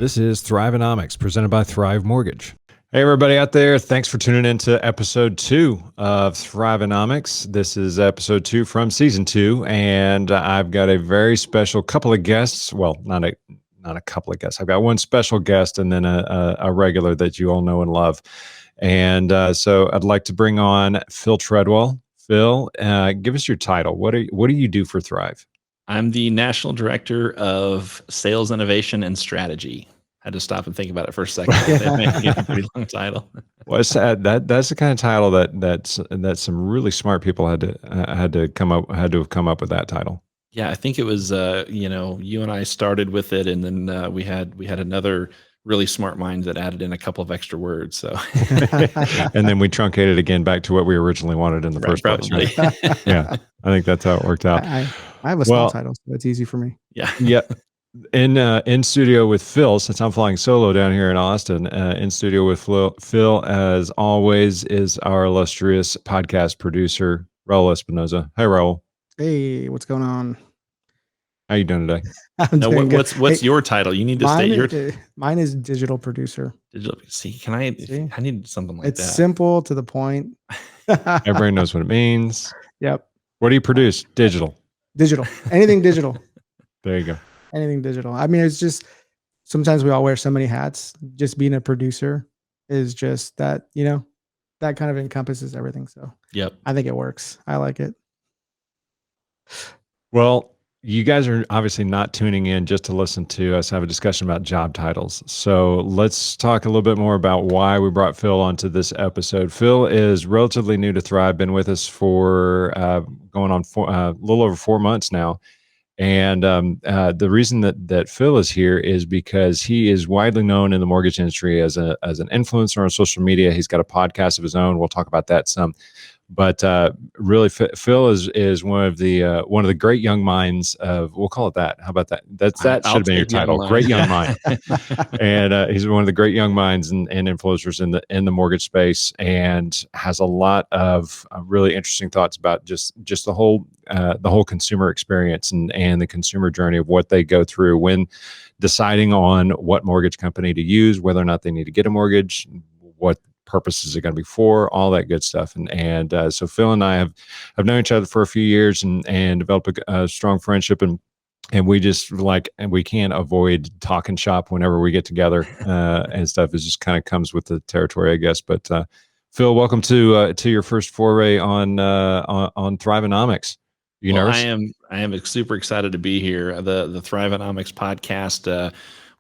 This is Thriveonomics, presented by Thrive Mortgage. Hey, everybody out there. Thanks for tuning in to episode 2 of Thriveonomics. This is episode 2 from season 2, and I've got a very special couple of guests. Well, not a couple of guests. I've got one special guest and then a regular that you all know and love. And so I'd like to bring on Phil Treadwell. Phil, give us your title. What do you do for Thrive? I'm the National Director of Sales Innovation and Strategy. I had to stop and think about it for a second. That may be a pretty long title. Well, it's sad. That's the kind of title that some really smart people had to have come up with that title. Yeah, I think it was you and I started with it, and then we had another really smart mind that added in a couple of extra words. So and then we truncated again back to what we originally wanted in the first place. Right? Yeah, I think that's how it worked out. I have a small title, so it's easy for me. Yeah. In studio with Phil, since I'm flying solo down here in Austin, in studio with Phil, as always, is our illustrious podcast producer, Raul Espinoza. Hey, Raul. Hey, what's going on? How you doing today? What's your title? You need to state your. Mine is digital producer. I need something like that. It's simple to the point. Everybody knows what it means. Yep. What do you produce? Digital. Anything digital. There you go. Anything digital. I mean, it's just sometimes we all wear so many hats. Just being a producer is just that, that kind of encompasses everything. So yep. I think it works. I like it. Well, you guys are obviously not tuning in just to listen to us have a discussion about job titles. So let's talk a little bit more about why we brought Phil onto this episode. Phil is relatively new to Thrive, been with us for going on a little over 4 months now. And the reason that Phil is here is because he is widely known in the mortgage industry as an influencer on social media. He's got a podcast of his own. We'll talk about that some. But really, Phil is one of the great young minds of. We'll call it that. How about that? That should have been your title. Great young mind. And he's one of the great young minds and influencers in the mortgage space, and has a lot of really interesting thoughts about just the whole consumer experience and the consumer journey of what they go through when deciding on what mortgage company to use, whether or not they need to get a mortgage, what purposes are going to be for, all that good stuff. And so Phil and I have known each other for a few years and developed a strong friendship, and we just and we can't avoid talking shop whenever we get together and stuff. It just kind of comes with the territory, I guess. But Phil, welcome to your first foray on Thriveonomics. You nervous? I am super excited to be here. The Thriveonomics podcast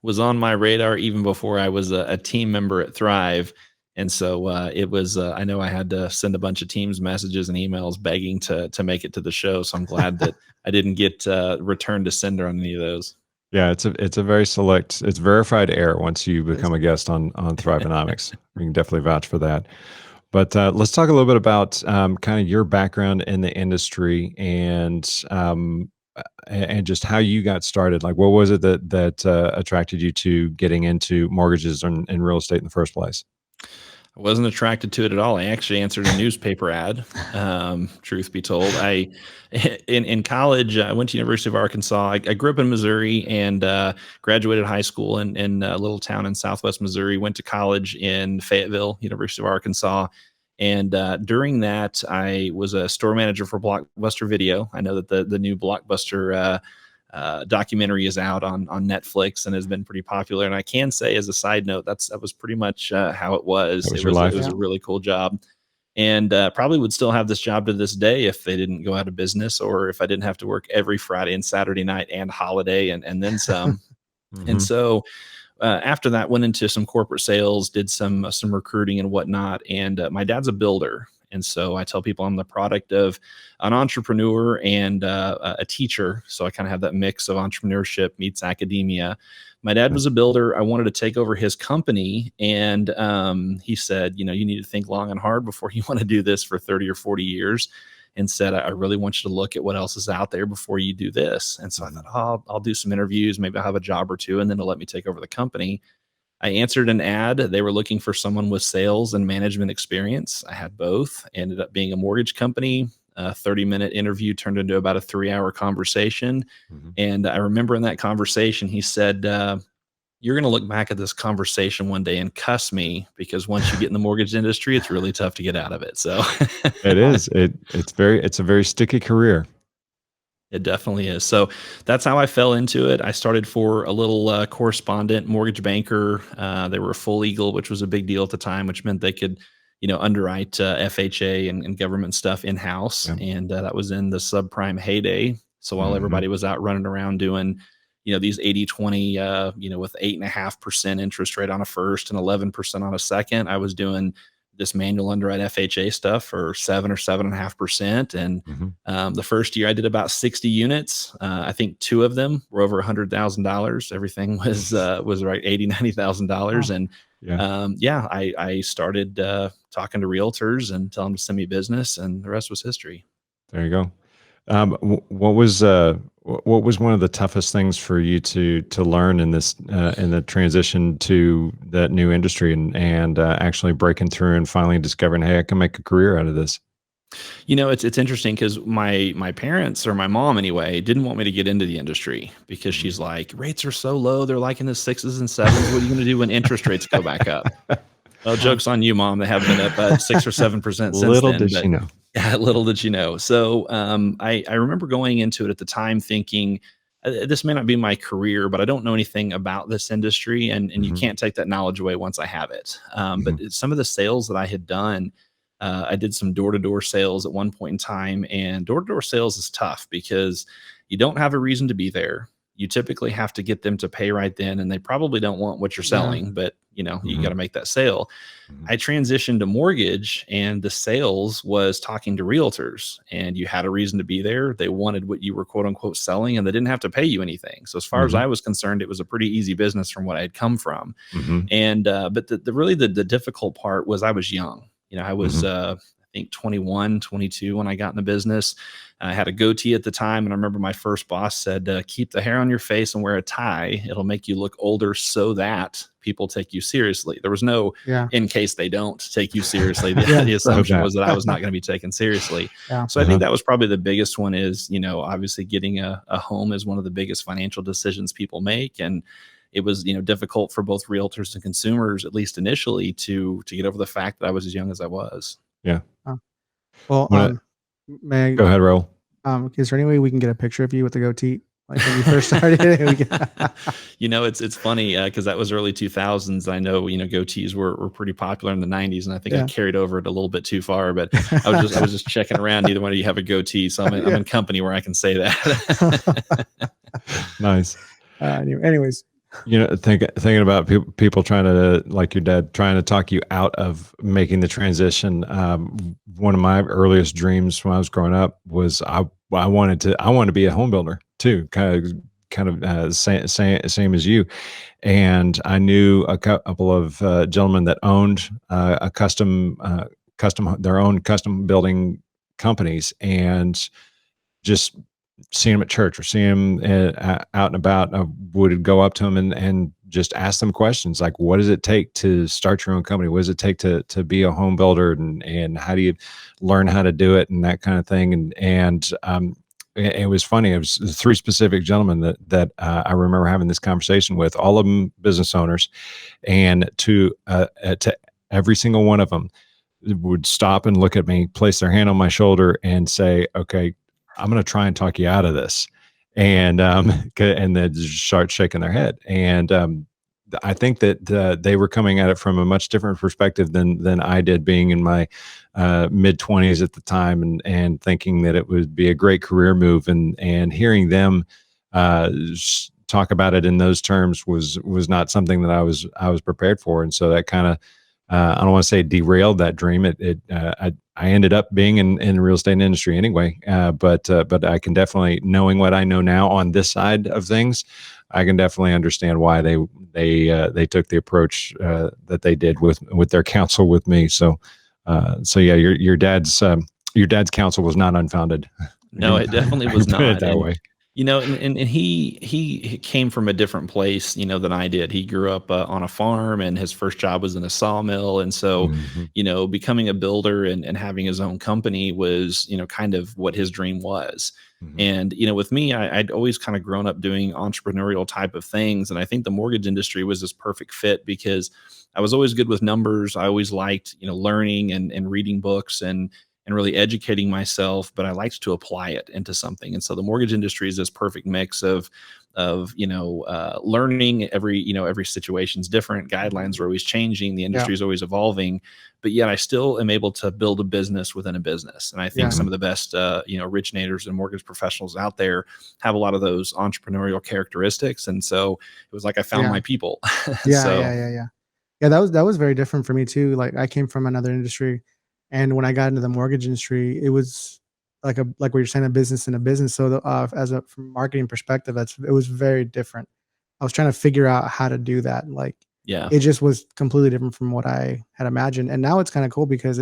was on my radar even before I was a team member at Thrive. And so it was, I know I had to send a bunch of Teams messages and emails begging to make it to the show. So I'm glad that I didn't get returned to sender on any of those. Yeah, it's a very select, it's verified air once you become a guest on Thriveonomics. We can definitely vouch for that. But let's talk a little bit about kind of your background in the industry and just how you got started. Like, what was it that attracted you to getting into mortgages and real estate in the first place? I wasn't attracted to it at all. I actually answered a newspaper ad. Truth be told, in college, I went to University of Arkansas. I grew up in Missouri and graduated high school in a little town in Southwest Missouri. Went to college in Fayetteville, University of Arkansas. And during that, I was a store manager for Blockbuster Video. I know that the new Blockbuster documentary is out on Netflix and has been pretty popular. And I can say, as a side note, that was pretty much how it was. It was a really cool job, and probably would still have this job to this day if they didn't go out of business, or if I didn't have to work every Friday and Saturday night and holiday and then some. Mm-hmm. And so after that, went into some corporate sales, did some recruiting and whatnot. And my dad's a builder. And so I tell people I'm the product of an entrepreneur and a teacher. So I kind of have that mix of entrepreneurship meets academia. My dad was a builder. I wanted to take over his company. And he said, you need to think long and hard before you want to do this for 30 or 40 years. And said, I really want you to look at what else is out there before you do this. And so I thought, I'll do some interviews. Maybe I'll have a job or two, and then they'll let me take over the company. I answered an ad. They were looking for someone with sales and management experience. I had both. Ended up being a mortgage company. A 30-minute interview turned into about a 3-hour conversation. Mm-hmm. And I remember in that conversation, he said, you're going to look back at this conversation one day and cuss me, because once you get in the mortgage industry, it's really tough to get out of it. So It is. It's a very sticky career. it definitely is. So that's how I fell into it. I started for a little correspondent mortgage banker. They were full legal, which was a big deal at the time, which meant they could, underwrite FHA and government stuff in house. Yeah. And that was in the subprime heyday. So while Mhm. everybody was out running around doing, these 80/20, with 8.5% interest rate on a first and 11% on a second, I was doing this manual underwrite FHA stuff for 7 or 7.5%. And Mhm. the first year I did about 60 units. I think two of them were over $100,000. Everything was right $80,000, $90,000. Wow. And Yeah. yeah, I started talking to realtors and telling them to send me business, and the rest was history. There you go. What was one of the toughest things for you to learn in this in the transition to that new industry and actually breaking through and finally discovering, hey, I can make a career out of this? It's interesting because my parents, or my mom anyway, didn't want me to get into the industry, because she's like, rates are so low, they're like in the sixes and sevens. What are you going to do when interest rates go back up? Well, Wow. joke's on you, Mom. They have been up at 6 or 7% since Little then. did But she know. yeah, little did you know. So I remember going into it at the time thinking, this may not be my career, but I don't know anything about this industry, and you Mhm. can't take that knowledge away once I have it. But Mhm. some of the sales that I had done, I did some door to door sales at one point in time, and door to door sales is tough because you don't have a reason to be there. You typically have to get them to pay right then, and they probably don't want what you're Yeah. selling, but you got Mhm. to make that sale. Mhm. I transitioned to mortgage, and the sales was talking to realtors, and you had a reason to be there. They wanted what you were quote unquote selling, and they didn't have to pay you anything. So as far as Mhm. I was concerned, it was a pretty easy business from what I had come from. Mhm. And but the difficult part was I was young. I was Mhm. I think 21, 22 when I got in the business. I had a goatee at the time, and I remember my first boss said, "Keep the hair on your face and wear a tie. It'll make you look older so that people take you seriously." There was no Yeah. "in case they don't take you seriously." The, Yeah. the So assumption that. was that I was not going to be taken seriously. Yeah. So I think Uh-huh. that was probably the biggest one. Is obviously getting a home is one of the biggest financial decisions people make, and it was difficult for both realtors and consumers, at least initially, to get over the fact that I was as young as I was. Yeah. Uh, well, Wanna may Go ahead, Raul. is there any way we can get a picture of you with the goatee, like when you first started? We can- It's funny because that was early 2000s. I know goatees were pretty popular in the 90s, and I think I yeah. carried over it a little bit too far. But I was just checking around. Neither one of you have a goatee, so I'm in company where I can say that. Nice. Anyways, Thinking about people trying to, like your dad, trying to talk you out of making the transition. One of my earliest dreams when I was growing up was I wanted to be a home builder too, same as you. And I knew a couple of gentlemen that owned their own custom building companies, and just seeing them at church or seeing them out and about, I would go up to them and just ask them questions like, what does it take to start your own company? What does it take to be a home builder? And how do you learn how to do it, and that kind of thing. It was funny. It was three specific gentlemen that I remember having this conversation with, all of them business owners, and to every single one of them would stop and look at me, place their hand on my shoulder, and say, "Okay, I'm going to try and talk you out of this," and and then just start shaking their head. And I think that they were coming at it from a much different perspective than I did, being in my mid-20s at the time, and thinking that it would be a great career move. And hearing them talk about it in those terms was not something that I was prepared for. And so that kind of, I don't want to say derailed that dream. I ended up being in the real estate industry anyway. But I can definitely, knowing what I know now on this side of things, I can definitely understand why they took the approach that they did with their counsel with me. So yeah, your dad's counsel was not unfounded. I No, can, it definitely I can was put it not. that And way. and he came from a different place, than I did. He grew up on a farm, and his first job was in a sawmill. And so, Mhm. becoming a builder and having his own company was, kind of what his dream was. Mhm. And, with me, I'd always kind of grown up doing entrepreneurial type of things. And I think the mortgage industry was this perfect fit because I was always good with numbers. I always liked, learning and reading books and really educating myself, but I liked to apply it into something. And so the mortgage industry is this perfect mix of learning. Every situation's different, guidelines are always changing, the Yeah. industry is always evolving, but yet I still am able to build a business within a business. And I think Yeah. some Mhm. of the best originators and mortgage professionals out there have a lot of those entrepreneurial characteristics. And so it was like I found Yeah. my people. Yeah. So Yeah. Yeah. Yeah. Yeah. That was very different for me too. Like I came from another industry, and when I got into the mortgage industry, it was like what you're saying, a business and a business. So as a from marketing perspective, it was very different. I was trying to figure out how to do that. Like yeah. it just was completely different from what I had imagined. And now it's kind of cool because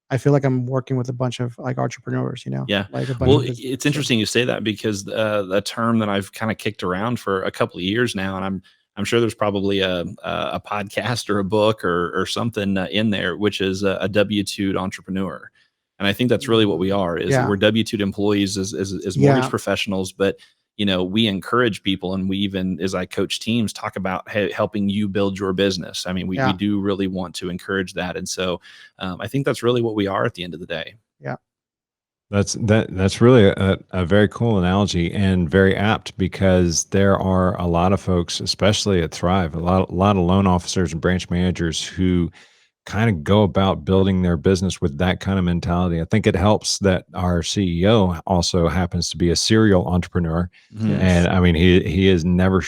I feel like I'm working with a bunch of like entrepreneurs, Yeah. like a bunch Well, of business. it's So interesting you say that because a term that I've kind of kicked around for a couple of years now, and I'm sure there's probably a podcast or a book or something in there, which is a W-2 entrepreneur. And I think that's really what we are, is that yeah, we're W-2 employees as mortgage yeah, professionals, but we encourage people, and we even, as I coach teams, talk about helping you build your business. I mean, we yeah, do really want to encourage that. And so I think that's really what we are at the end of the day. yeah, That's really a very cool analogy and very apt because there are a lot of folks, especially at Thrive, a lot of loan officers and branch managers who kind of go about building their business with that kind of mentality. I think it helps that our CEO also happens to be a serial entrepreneur, Mhm. and yes, I mean he is never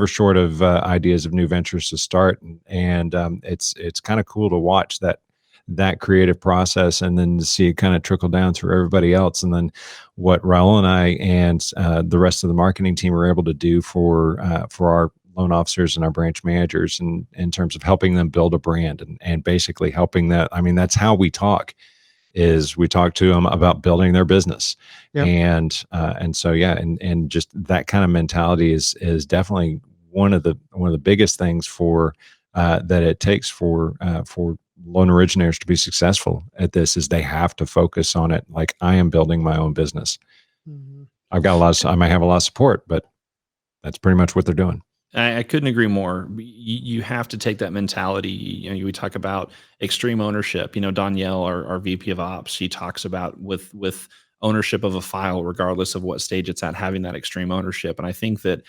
short of ideas of new ventures to start, and it's kind of cool to watch that creative process and then to see it kind of trickle down through everybody else. And then what Raul and I and the rest of the marketing team are able to do for our loan officers and our branch managers and in terms of helping them build a brand and basically helping that. I mean, that's how we talk is we talk to them about building their business. yep, And so yeah, and just that kind of mentality is definitely one of the biggest things for that it takes for loan originators to be successful at this is they have to focus on it like I am building my own business. mhm, I might have a lot of support, but that's pretty much what they're doing. I couldn't agree more. You have to take that mentality. We talk about extreme ownership. Danielle, our VP of Ops, she talks about with ownership of a file, regardless of what stage it's at, having that extreme ownership. And I think that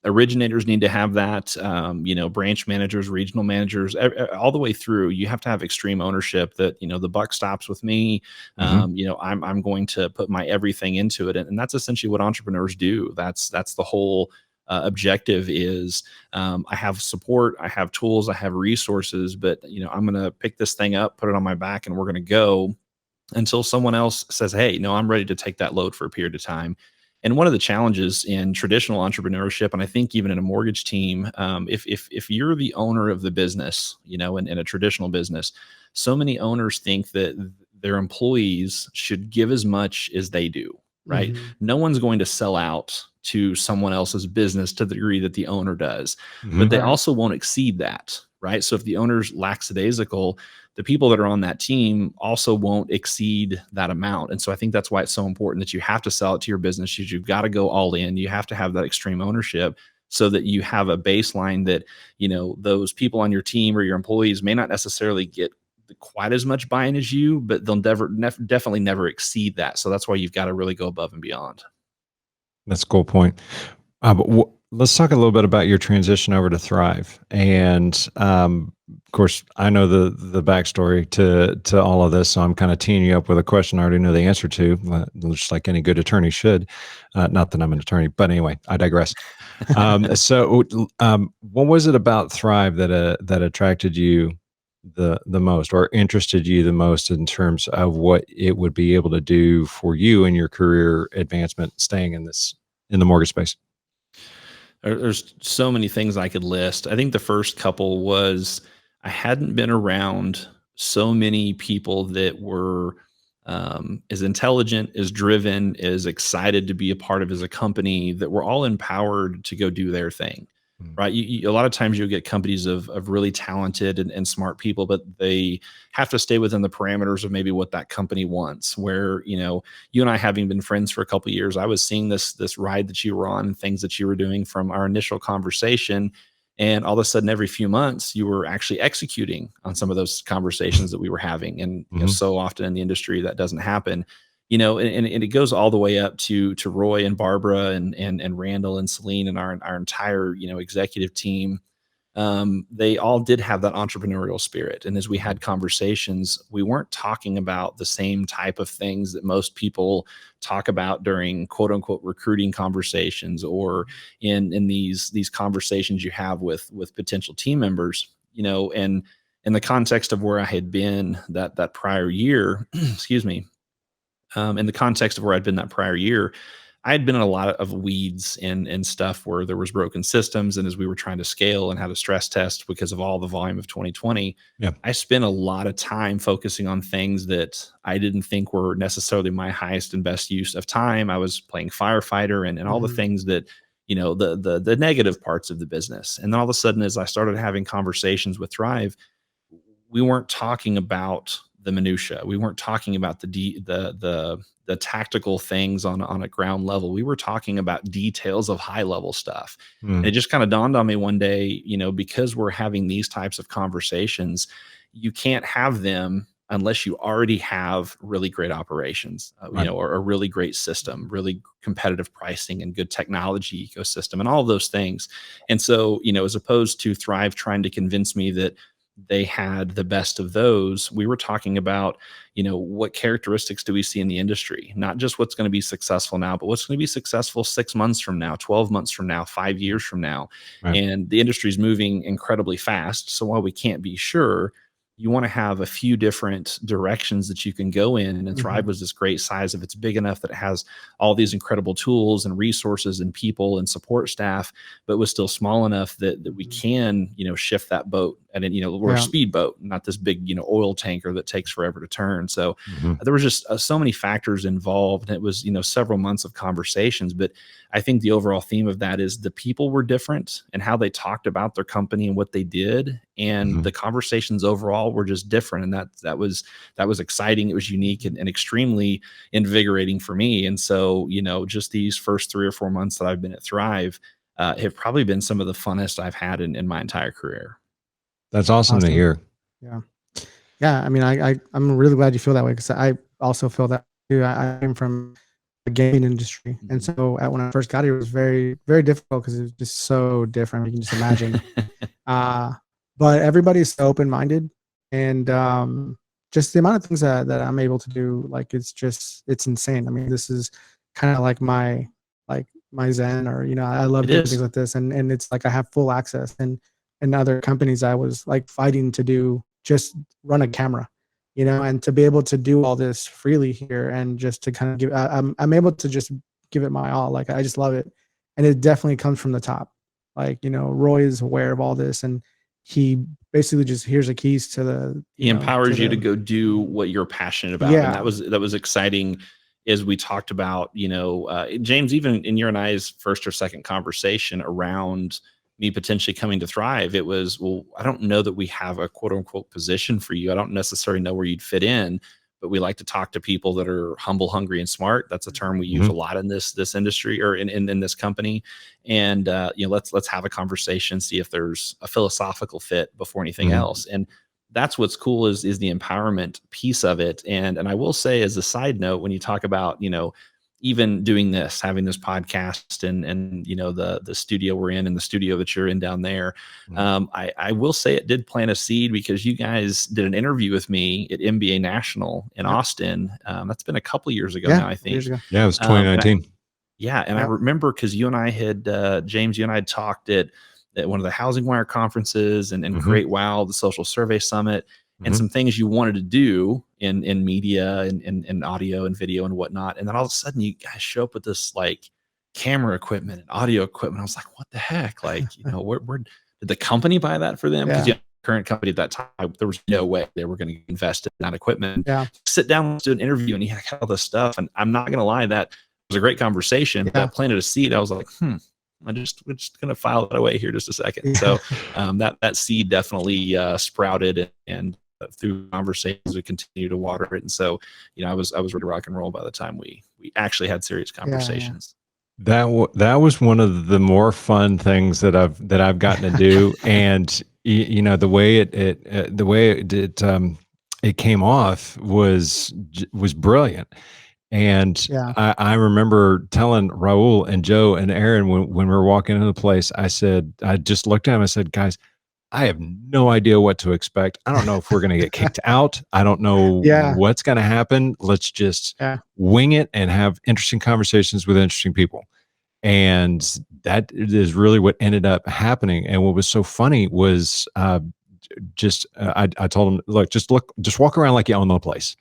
originators need to have that. Branch managers, regional managers, all the way through. You have to have extreme ownership. That the buck stops with me. Hmm. I'm going to put my everything into it, and that's essentially what entrepreneurs do. That's the whole objective is I have support, I have tools, I have resources, but I'm going to pick this thing up, put it on my back, and we're going to go until someone else says, hey, no, I'm ready to take that load for a period of time. And one of the challenges in traditional entrepreneurship, and I think even in a mortgage team, if you're the owner of the business, in a traditional business, so many owners think that their employees should give as much as they do, right? mhm, No one's going to sell out to someone else's business to the degree that the owner does, but Hmm. they right, also won't exceed that, right? So if the owner's lackadaisical, the people that are on that team also won't exceed that amount. And so I think that's why it's so important that you have to sell it to your business. You've got to go all in. You have to have that extreme ownership so that you have a baseline that, those people on your team or your employees may not necessarily get quite as much buy-in as you, but they'll definitely never exceed that. So that's why you've got to really go above and beyond. That's a cool point. But let's talk a little bit about your transition over to Thrive. And of course, I know the backstory to all of this, so I'm kind of teeing you up with a question I already know the answer to, just like any good attorney should. Not that I'm an attorney, but anyway, I digress. What was it about Thrive that attracted you the most, or interested you the most in terms of what it would be able to do for you in your career advancement, staying in the mortgage space? There's so many things I could list. I think the first couple was I hadn't been around so many people that were as intelligent, as driven, as excited to be a part of as a company, that were all empowered to go do their thing. Mm. right? A lot of times you'll get companies of really talented and smart people, but they have to stay within the parameters of maybe what that company wants. Where, you and I, having been friends for a couple of years, I was seeing this ride that you were on and things that you were doing from our initial conversation. And all of a sudden, every few months, you were actually executing on some of those conversations that we were having. And Mhm. so often in the industry, that doesn't happen. And it goes all the way up to Roy and Barbara and Randall and Celine and our entire executive team. They all did have that entrepreneurial spirit. And as we had conversations, we weren't talking about the same type of things that most people talk about during quote unquote recruiting conversations, or in these conversations you have with potential team members. And in the context of where I had been that prior year, excuse me, in the context of where I'd been that prior year, I had been in a lot of weeds and stuff where there was broken systems. And as we were trying to scale and had a stress test because of all the volume of 2020, Yeah. I spent a lot of time focusing on things that I didn't think were necessarily my highest and best use of time. I was playing firefighter and all the things that, the negative parts of the business. And then all of a sudden, as I started having conversations with Thrive, we weren't talking about the minutia. We weren't talking about the tactical things on a ground level. We were talking about details of high level stuff. And Mm. it just kind of dawned on me one day, because we're having these types of conversations, you can't have them unless you already have really great operations, Right. or a really great system, really competitive pricing and good technology ecosystem and all of those things. And so, as opposed to Thrive trying to convince me that they had the best of those, we were talking about, what characteristics do we see in the industry? Not just what's going to be successful now, but what's going to be successful 6 months from now, 12 months from now, 5 years from now. Right. And the industry is moving incredibly fast. So while we can't be sure, you want to have a few different directions that you can go in. And Thrive was this great size. If it's big enough that it has all these incredible tools and resources and people and support staff, but was still small enough that we can, shift that boat. And then, we're a Yeah. speedboat, not this big, oil tanker that takes forever to turn. So Mhm. there was just so many factors involved. And it was, several months of conversations. But I think the overall theme of that is the people were different and how they talked about their company and what they did. And Mhm. the conversations overall were just different. And that was exciting. It was unique and extremely invigorating for me. And so, just these first 3 or 4 months that I've been at Thrive have probably been some of the funnest I've had in my entire career. That's awesome to Awesome. hear. Yeah. Yeah. I mean, I'm really glad you feel that way, because I also feel that too. I came from the gaming industry. And so when I first got here, it was very, very difficult because it was just so different. You can just imagine. But everybody's so open-minded, and just the amount of things that I'm able to do, like it's insane. I mean, this is kind of like my zen, or I love It doing is. things like this, and it's like I have full access. And in other companies, I was like fighting to do just run a camera, and to be able to do all this freely here, and just to kind of give, I'm able to just give it my all. Like I just love it, and it definitely comes from the top. Like Roy is aware of all this, and he basically just here's the keys to the He to empowers you to the go do what you're passionate about. And yeah, that was exciting as we talked about, James, even in your and I's first or second conversation around me potentially coming to Thrive, it was, well, I don't know that we have a quote unquote position for you. I don't necessarily know where you'd fit in, but we like to talk to people that are humble, hungry, and smart. That's a term we use a Mhm. lot in this industry, or in this company. And let's have a conversation, see if there's a philosophical fit before anything Mhm. else. And that's what's cool is the empowerment piece of it. And I will say, as a side note, when you talk about, even doing this, having this podcast and the studio we're in and the studio that you're in down there, Mhm. I will say it did plant a seed, because you guys did an interview with me at MBA National in yep, Austin. That's been a couple years ago yeah, now, I years think. ago, Yeah, it was And 2019. yeah, and I yep, remember because you and I had, James, you and I had talked at one of the Housing Wire conferences and Mhm. Create Wow, the Social Survey Summit, and Mhm. some things you wanted to do in media and audio and video and whatnot. And then all of a sudden, you guys show up with this like camera equipment and audio equipment. I was like, what the heck? Like, where did the company buy that for them? Because yeah, current company at that time, there was no way they were going to invest in that equipment. yeah, Sit down, let's do an interview, and he had all this stuff. And I'm not going to lie, that was a great conversation, yeah, but planted a seed. I was like, we're just going to file that away here just a second. Yeah. So that seed definitely sprouted, and through conversations we continue to water it. And so, I was ready to rock and roll by the time we actually had serious Yeah. conversations. That was one of the more fun things that I've gotten to do, and the way it came off was brilliant. And Yeah. I remember telling Raul and Joe and Aaron when we were walking into the place, I just looked at him. I said, guys, I have no idea what to expect. I don't know if we're going to get kicked out. I don't know Yeah. what's going to happen. Let's just Yeah. wing it and have interesting conversations with interesting people. And that is really what ended up happening. And what was so funny was I told him, just walk around like you own the place.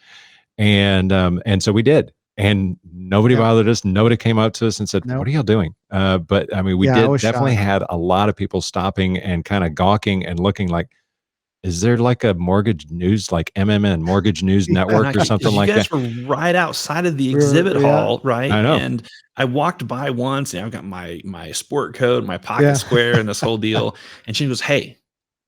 And so we did. And nobody Yep. bothered us. Nobody came up to us and said, "What Nope. are y'all doing?" But I mean, we Yeah, I did was definitely shocked. had a lot of people stopping and kind of gawking and looking like, is there like a mortgage news, like MMN Mortgage News Yeah. Network or something You like guys that? were right outside of the We were, exhibit yeah. hall, right? I know. And I walked by once, and I've got my sport coat, my pocket Yeah. square, and this whole deal. And she goes, "Hey,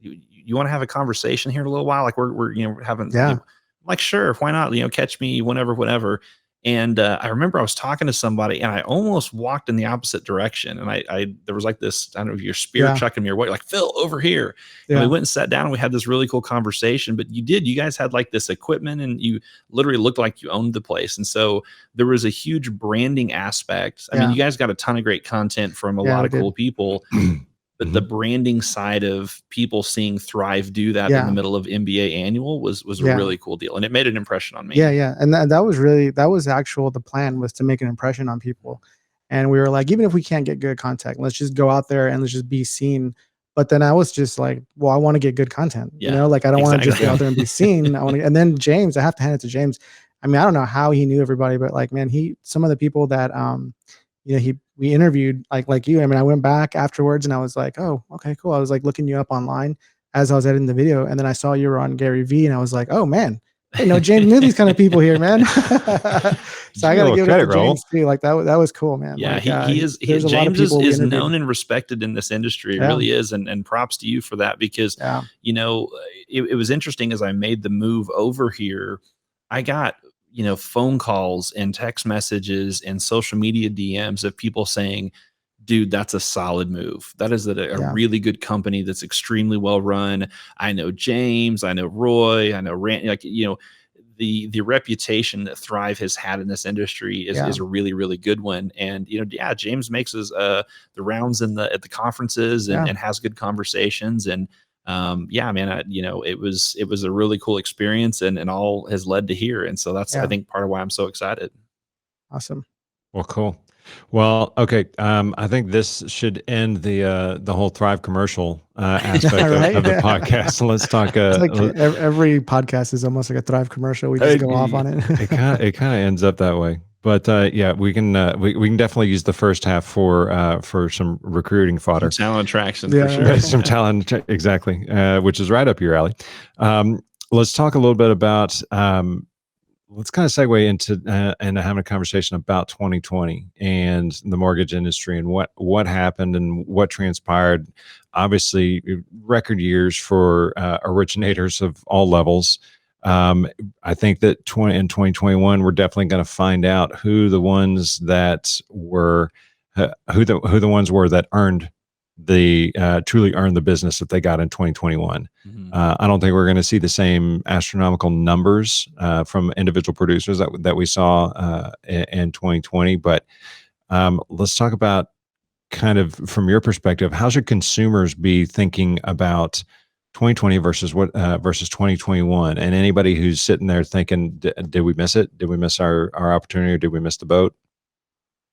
you want to have a conversation here in a little while? Like we're having, Yeah. I'm like, sure, why not? Catch me whenever, whatever." And I remember I was talking to somebody, and I almost walked in the opposite direction. And I there was like this, I don't know if your spirit Yeah. chucking me away, like, Phil, over here. And we Yeah. went and sat down, and we had this really cool conversation. But you guys had like this equipment, and you literally looked like you owned the place. And so there was a huge branding aspect. I mean, Yeah. you guys got a ton of great content from a Yeah, lot we of did. cool people. But the branding side of people seeing Thrive do that in the Yeah. middle of MBA annual was a Yeah. really cool deal. And it made an impression on me. Yeah, yeah. And that was really, that was actual, the plan was to make an impression on people. And we were like, even if we can't get good content, let's just go out there and let's just be seen. But then I was just like, well, I want to get good content, Yeah, like, I don't want to just exactly. go out there and be seen. I want to, and then James, I have to hand it to James. I mean, I don't know how he knew everybody, but like, man, some of the people that, we interviewed, like you. I mean, I went back afterwards and I was like, oh, okay, cool. I was like looking you up online as I was editing the video, and then I saw you were on Gary V, and I was like, oh man, I didn't know James knew these kind of people here, man. So I got to give it to James too. Like that was cool, man. Yeah, Like, he is. there's a lot of James people we is interviewed. known and respected in this industry. It Yeah. really is, and props to you for that, because Yeah. it was interesting as I made the move over here. I got phone calls and text messages and social media DMs of people saying, dude, that's a solid move. That is a Yeah. really good company that's extremely well run. I know James, I know Roy, I know Rand, the reputation that Thrive has had in this industry is a really, really good one. And James makes his the rounds at the conferences and has good conversations. And man, it was a really cool experience, and all has led to here. And so that's, I think, part of why I'm so excited. Awesome. Well, cool. Well, okay. I think this should end the whole Thrive commercial aspect Right? of the podcast. So let's talk. It's like every podcast is almost like a Thrive commercial. We just go off on it. It kind of ends up that way. But yeah, we can definitely use the first half for some recruiting fodder, Some talent attraction Yeah. for sure. some talent, exactly, which is right up your alley. Let's talk a little bit about. Let's kind of segue into and having a conversation about 2020 and the mortgage industry and what happened and what transpired. Obviously, record years for originators of all levels. I think that in 2021, we're definitely going to find out who the ones that were who the ones were that earned truly earned the business that they got in 2021. Mhm. I don't think we're going to see the same astronomical numbers from individual producers that we saw in 2020. But let's talk about, kind of from your perspective, how should consumers be thinking about 2020 versus 2021? And anybody who's sitting there thinking, did we miss it? Did we miss our opportunity? Or did we miss the boat?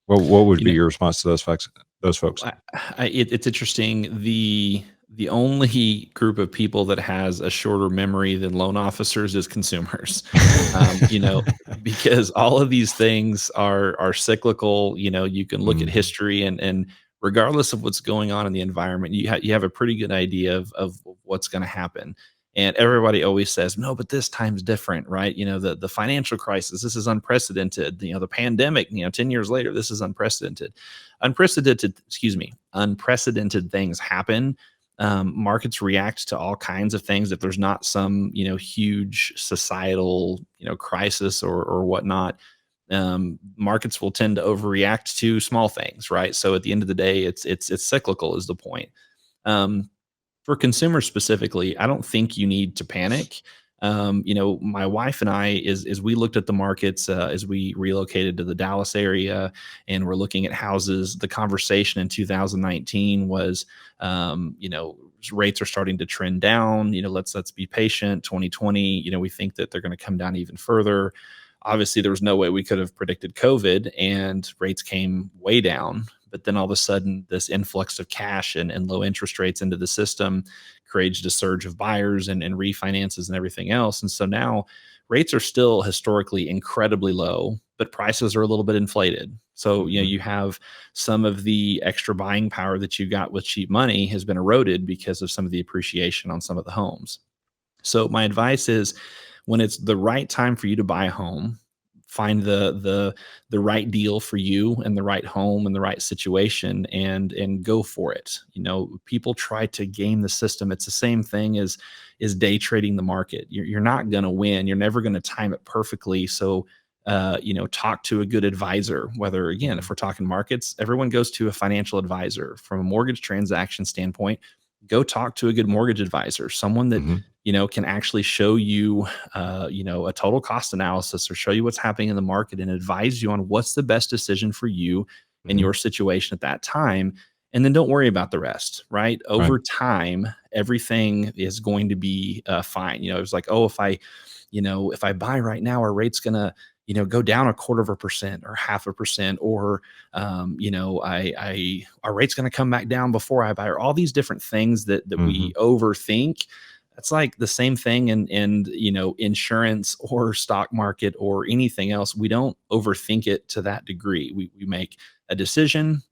What would be your response to those folks? It's interesting. The only group of people that has a shorter memory than loan officers is consumers. Because all of these things are cyclical. You can look at history, and regardless of what's going on in the environment, you have a pretty good idea of what's going to happen. And everybody always says, no, but this time's different, right? The financial crisis, this is unprecedented. The pandemic, 10 years later, this is unprecedented. Unprecedented things happen. Markets react to all kinds of things. If there's not some, huge societal, crisis or whatnot, markets will tend to overreact to small things, right? So at the end of the day, it's cyclical is the point. Um, for consumers specifically, I don't think you need to panic. My wife and I, is we looked at the markets as we relocated to the Dallas area, and we're looking at houses. The conversation in 2019 was, rates are starting to trend down. Let's be patient. 2020, we think that they're going to come down even further. Obviously, there was no way we could have predicted COVID, and rates came way down. But then all of a sudden, this influx of cash and low interest rates into the system created a surge of buyers and refinances and everything else. And so now rates are still historically incredibly low, but prices are a little bit inflated. So, you have some of the extra buying power that you got with cheap money has been eroded because of some of the appreciation on some of the homes. So my advice is, when it's the right time for you to buy a home, find the right deal for you and the right home and the right situation, and go for it. People try to game the system. It's the same thing as day trading the market. You're not going to win. You're never going to time it perfectly. So talk to a good advisor. Whether, again, if we're talking markets, everyone goes to a financial advisor. From a mortgage transaction standpoint, go talk to a good mortgage advisor, someone that Mhm. can actually show you, a total cost analysis, or show you what's happening in the market and advise you on what's the best decision for you in Mhm. your situation at that time. And then don't worry about the rest, right? Right. Over time, everything is going to be fine. It's like, oh, if I buy right now, our rate's gonna, go down 1/4% or 0.5%, or our rate's going to come back down before I buy, or all these different things that we Mhm. overthink. That's like the same thing in insurance or stock market or anything else. We don't overthink it to that degree. We make a decision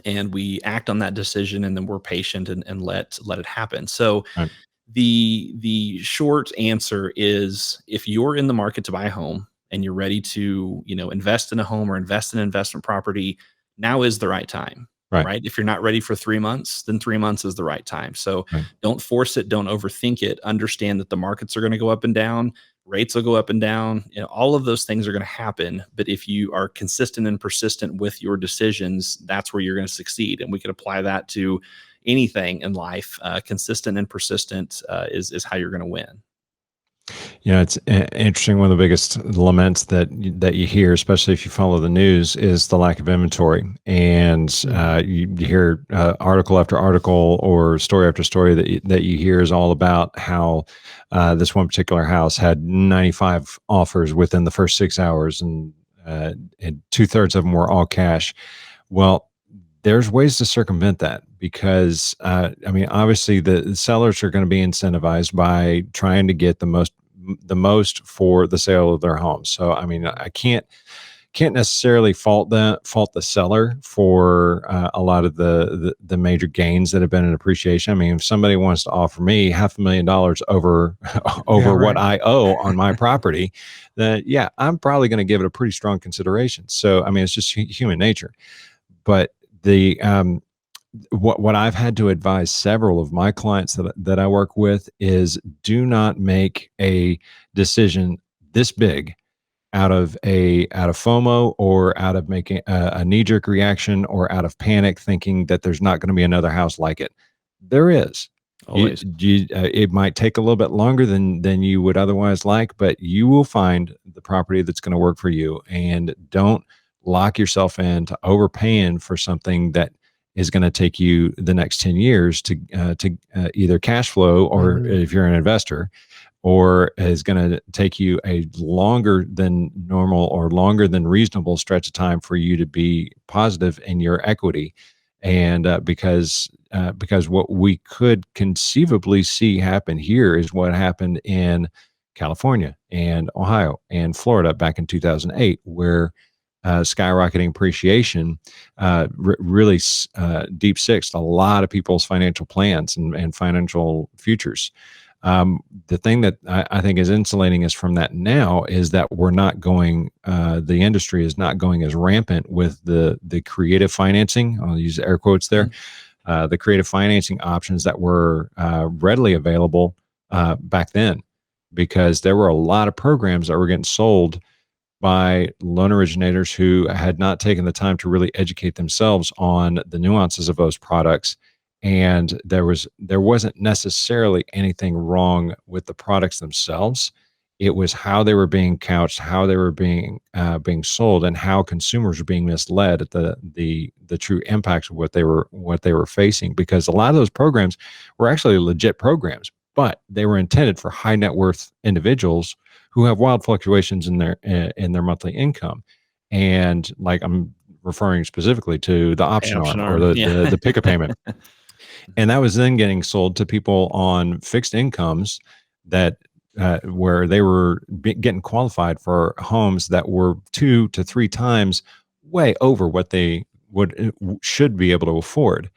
and we act on that decision, and then we're patient and let it happen. So Right. the short answer is, if you're in the market to buy a home and you're ready to, invest in a home or invest in investment property, now is the right time, Right. right? If you're not ready for 3 months, then 3 months is the right time. So Right. don't force it. Don't overthink it. Understand that the markets are going to go up and down. Rates will go up and down. All of those things are going to happen. But if you are consistent and persistent with your decisions, that's where you're going to succeed. And we can apply that to anything in life. Consistent and persistent is how you're going to win. It's interesting. One of the biggest laments that you hear, especially if you follow the news, is the lack of inventory. And Mhm. you hear article after article or story after story that you hear is all about how this one particular house had 95 offers within the first 6 hours, and 2/3 of them were all cash. Well, there's ways to circumvent that, because I mean, obviously the sellers are going to be incentivized by trying to get the most for the sale of their homes. So I mean, I can't necessarily fault the seller for a lot of the major gains that have been in appreciation. I mean, if somebody wants to offer me $500,000 over Yeah, over what right. I owe on my property, then yeah, I'm probably going to give it a pretty strong consideration. So I mean, it's just human nature. But the what I've had to advise several of my clients that I work with is, do not make a decision this big out of FOMO, or out of making a knee jerk reaction, or out of panic thinking that there's not going to be another house like it. There is. Always. It might take a little bit longer than you would otherwise like, but you will find the property that's going to work for you. And don't lock yourself into overpaying for something that is going to take you the next 10 years to either cash flow, or Mhm. if you're an investor, or is going to take you a longer than normal or longer than reasonable stretch of time for you to be positive in your equity. And because what we could conceivably see happen here is what happened in California and Ohio and Florida back in 2008, where skyrocketing appreciation really deep sixed a lot of people's financial plans and financial futures. The thing that I think is insulating us from that now is that we're not going. The industry is not going as rampant with the creative financing. I'll use air quotes there. Mhm. The creative financing options that were readily available back then, because there were a lot of programs that were getting sold by loan originators who had not taken the time to really educate themselves on the nuances of those products. And there wasn't necessarily anything wrong with the products themselves. It was how they were being couched, how they were being sold, and how consumers were being misled at the true impacts of what they were facing. Because a lot of those programs were actually legit programs, but they were intended for high net worth individuals who have wild fluctuations in their monthly income. And like I'm referring specifically to the option Option arm or arm. Yeah. the pick a payment. And that was then getting sold to people on fixed incomes that where they were getting qualified for homes that were 2 to 3 times way over what they should be able to afford,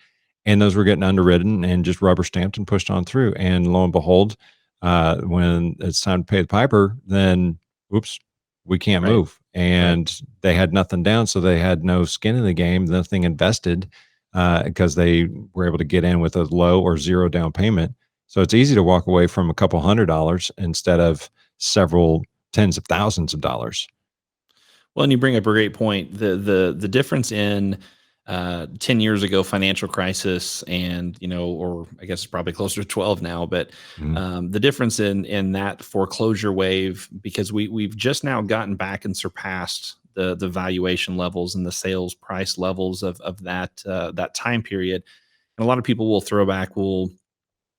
and those were getting underwritten and just rubber stamped and pushed on through. And lo and behold, when it's time to pay the piper, then oops, we can't Right. move. And they had nothing down, so they had no skin in the game, nothing invested, because they were able to get in with a low or zero down payment. So it's easy to walk away from a couple $100 instead of several tens of thousands of dollars. Well, and you bring up a great point. The difference in 10 years ago financial crisis and, or I guess it's probably closer to 12 now, but Mhm. the difference in that foreclosure wave, because we've just now gotten back and surpassed the valuation levels and the sales price levels of that time period. And a lot of people will throw back, well,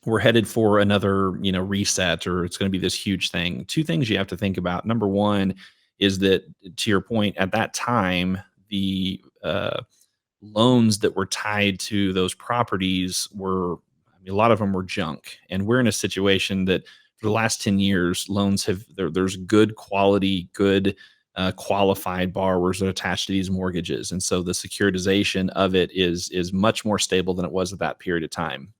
we're headed for another, reset, or it's going to be this huge thing. Two things you have to think about. Number one is that, to your point, at that time, the loans that were tied to those properties were, I mean, a lot of them were junk. And we're in a situation that for the last 10 years, loans there's good quality, good qualified borrowers that are attached to these mortgages. And so the securitization of it is much more stable than it was at that period of time.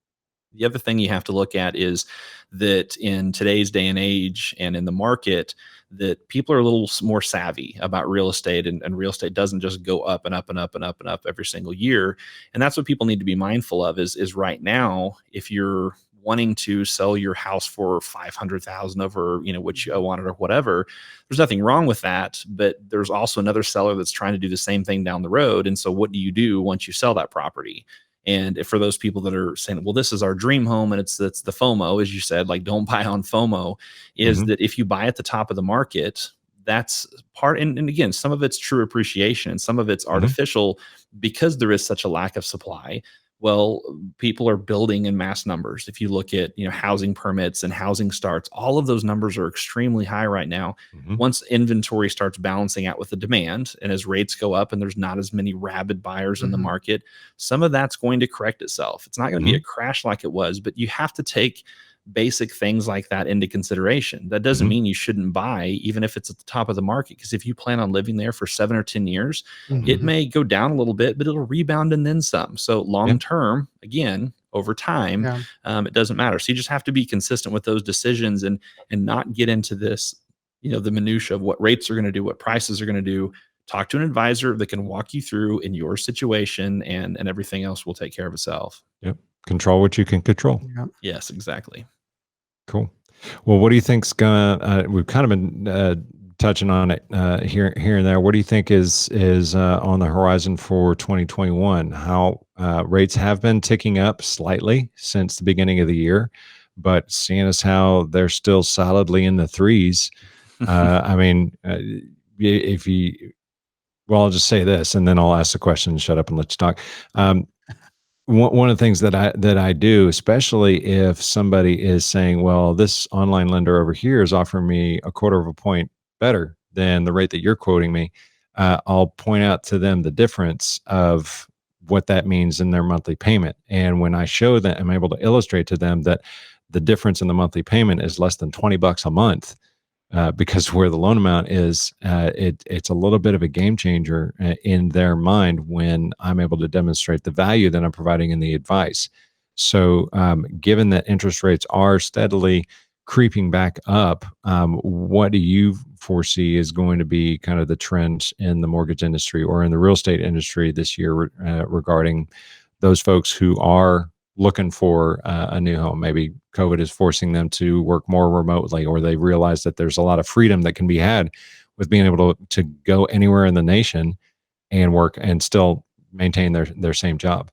The other thing you have to look at is that in today's day and age and in the market, that people are a little more savvy about real estate, and real estate doesn't just go up and up and up and up and up every single year. And that's what people need to be mindful of is right now, if you're wanting to sell your house for 500,000 over, what you wanted or whatever, there's nothing wrong with that. But there's also another seller that's trying to do the same thing down the road. And so what do you do once you sell that property? And for those people that are saying, well, this is our dream home, and it's the FOMO, as you said, like don't buy on FOMO, is Mhm. that if you buy at the top of the market, that's part. And again, some of it's true appreciation and some of it's Mhm. artificial because there is such a lack of supply. Well, people are building in mass numbers. If you look at, housing permits and housing starts, all of those numbers are extremely high right now. Mhm. Once inventory starts balancing out with the demand, and as rates go up and there's not as many rabid buyers in the Mhm. market, some of that's going to correct itself. It's not going to be a Mhm. crash like it was, but you have to take basic things like that into consideration. That doesn't Mhm. mean you shouldn't buy, even if it's at the top of the market, because if you plan on living there for 7 or 10 years, it Mhm. may go down a little bit, but it'll rebound and then some. So Yeah. long term, again, over time, Yeah. it doesn't matter. So you just have to be consistent with those decisions and not get into this, the minutia of what rates are going to do, what prices are going to do. Talk to an advisor that can walk you through in your situation, and everything else will take care of itself. Yep. Control what you can control. Yeah. Yes, exactly. Cool. Well, what do you think's gonna? We've kind of been touching on it here and there. What do you think is on the horizon for 2021? How rates have been ticking up slightly since the beginning of the year, but seeing as how they're still solidly in the threes. I mean, if you, well, I'll just say this, and then I'll ask the question. And shut up and let you talk. One of the things that I do, especially if somebody is saying, "Well, this online lender over here is offering me a quarter of a point better than the rate that you're quoting me," I'll point out to them the difference of what that means in their monthly payment. And when I show them, I'm able to illustrate to them that the difference in the monthly payment is less than $20 a month, because where the loan amount is, it's a little bit of a game changer in their mind when I'm able to demonstrate the value that I'm providing in the advice. So, given that interest rates are steadily creeping back up, what do you foresee is going to be kind of the trend in the mortgage industry or in the real estate industry this year regarding those folks who are looking for a new home? Maybe COVID is forcing them to work more remotely, or they realize that there's a lot of freedom that can be had with being able to go anywhere in the nation and work and still maintain their same job.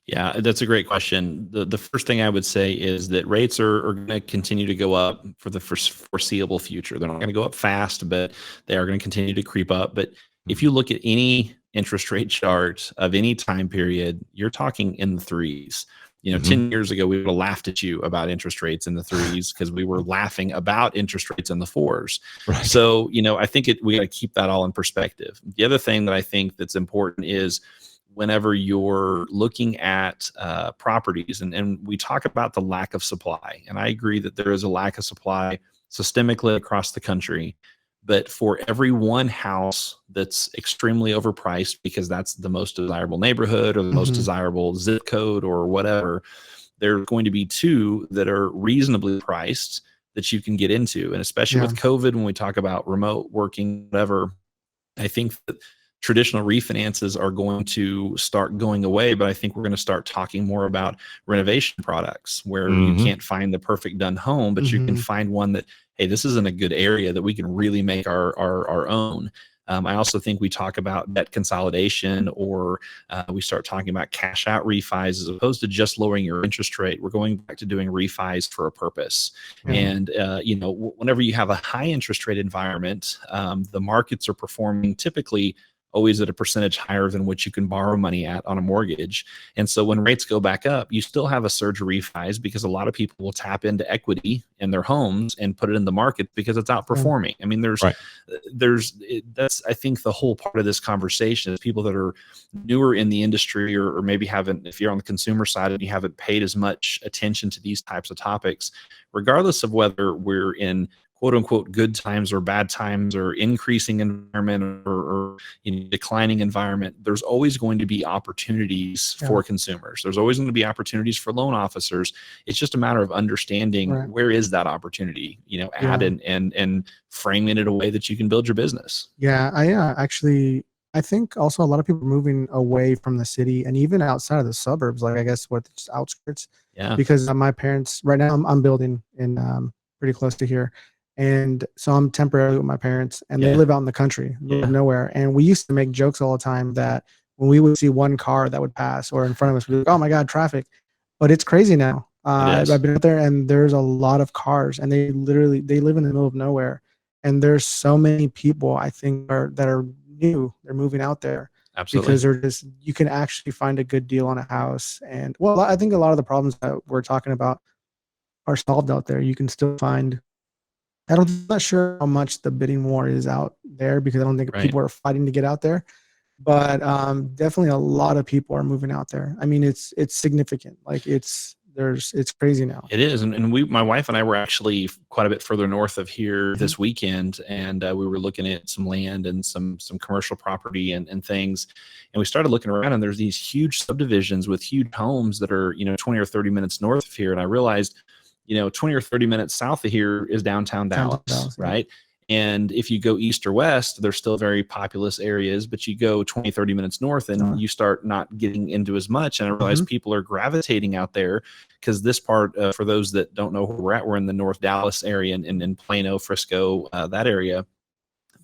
Yeah, that's a great question. The first thing I would say is that rates are going to continue to go up for the foreseeable future. They're not going to go up fast, but they are going to continue to creep up. But if you look at any interest rate chart of any time period, you're talking in the threes. Mhm. 10 years ago, we would have laughed at you about interest rates in the threes because we were laughing about interest rates in the fours. Right. So, I think we got to keep that all in perspective. The other thing that I think that's important is whenever you're looking at properties, and we talk about the lack of supply, and I agree that there is a lack of supply systemically across the country. But for every one house that's extremely overpriced because that's the most desirable neighborhood or the most desirable zip code or whatever, there's going to be two that are reasonably priced that you can get into. And especially with COVID, when we talk about remote working, whatever, I think that traditional refinances are going to start going away, but I think we're going to start talking more about renovation products where you can't find the perfect done home, but you can find one that, hey, this is in a good area that we can really make our own. I also think we talk about debt consolidation, or we start talking about cash out refis as opposed to just lowering your interest rate. We're going back to doing refis for a purpose. And, whenever you have a high interest rate environment, the markets are performing typically always at a percentage higher than what you can borrow money at on a mortgage. And so when rates go back up, you still have a surge of refis because a lot of people will tap into equity in their homes and put it in the market because it's outperforming. I mean, that's, I think, the whole part of this conversation is people that are newer in the industry or maybe haven't, if you're on the consumer side and you haven't paid as much attention to these types of topics, regardless of whether we're in quote unquote good times or bad times or increasing environment or declining environment, there's always going to be opportunities for consumers. There's always going to be opportunities for loan officers. It's just a matter of understanding where is that opportunity, and framing it in a way that you can build your business. Yeah, I think also a lot of people are moving away from the city and even outside of the suburbs, like I guess just outskirts. Yeah. Because my parents right now, I'm building in pretty close to here. And so I'm temporarily with my parents, and they live out in the country, live nowhere. And we used to make jokes all the time that when we would see one car that would pass or in front of us, we'd be like, oh my God, traffic. But it's crazy now. I've been out there and there's a lot of cars, and they live in the middle of nowhere. And there's so many people I think that are new. They're moving out there. Absolutely. Because you can actually find a good deal on a house. And well, I think a lot of the problems that we're talking about are solved out there. You can still find, I'm not sure how much the bidding war is out there because I don't think people are fighting to get out there, but definitely a lot of people are moving out there. I mean, it's significant. Like it's crazy now. It is. And my wife and I were actually quite a bit further north of here this weekend. And we were looking at some land and some commercial property and things. And we started looking around, and there's these huge subdivisions with huge homes that are, 20 or 30 minutes north of here. And I realized, 20 or 30 minutes south of here is downtown Dallas, right? And if you go east or west, they're still very populous areas, but you go 20, 30 minutes north and you start not getting into as much. And I realize people are gravitating out there because this part, for those that don't know where we're at, we're in the North Dallas area and in Plano, Frisco, that area.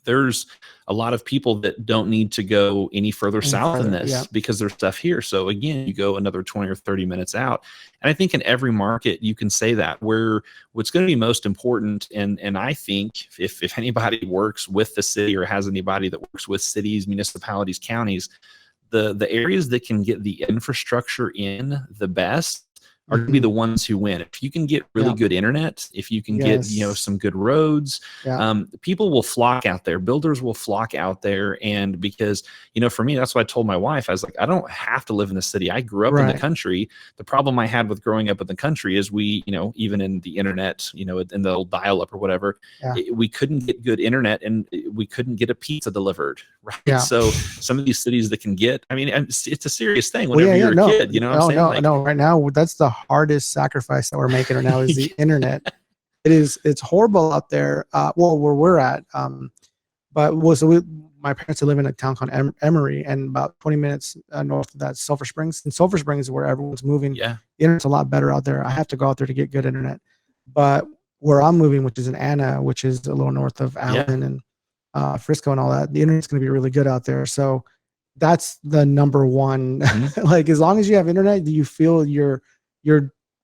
There's a lot of people that don't need to go any further south than this because there's stuff here. So again, you go another 20 or 30 minutes out. And I think in every market you can say that where what's going to be most important. And I think if anybody works with the city or has anybody that works with cities, municipalities, counties, the areas that can get the infrastructure in the best are going to be Mhm. the ones who win. If you can get really Yeah. good internet, if you can get, Yes. some good roads, Yeah. people will flock out there. Builders will flock out there. And because, for me, that's what I told my wife. I was like, I don't have to live in the city. I grew up in the Right. country. The problem I had with growing up in the country is we, even in the internet, in the old dial up or whatever, Yeah. we couldn't get good internet and we couldn't get a pizza delivered. Right. Yeah. So some of these cities that can get, I mean, it's a serious thing Well, whenever yeah, you're a no, kid, you know what I'm saying? Like, no. Right now, that's the hardest sacrifice that we're making right now is the internet. It's horrible out there. Well, where we're at. But my parents live in a town called Emory, and about 20 minutes north of that, Sulphur Springs. And Sulphur Springs is where everyone's moving. yeah, The internet's a lot better out there. I have to go out there to get good internet. But where I'm moving, which is in Anna, which is a little north of yeah, Allen and Frisco and all that, the internet's going to be really good out there. So that's the number one. mhm. Like as long as you have internet, you feel you're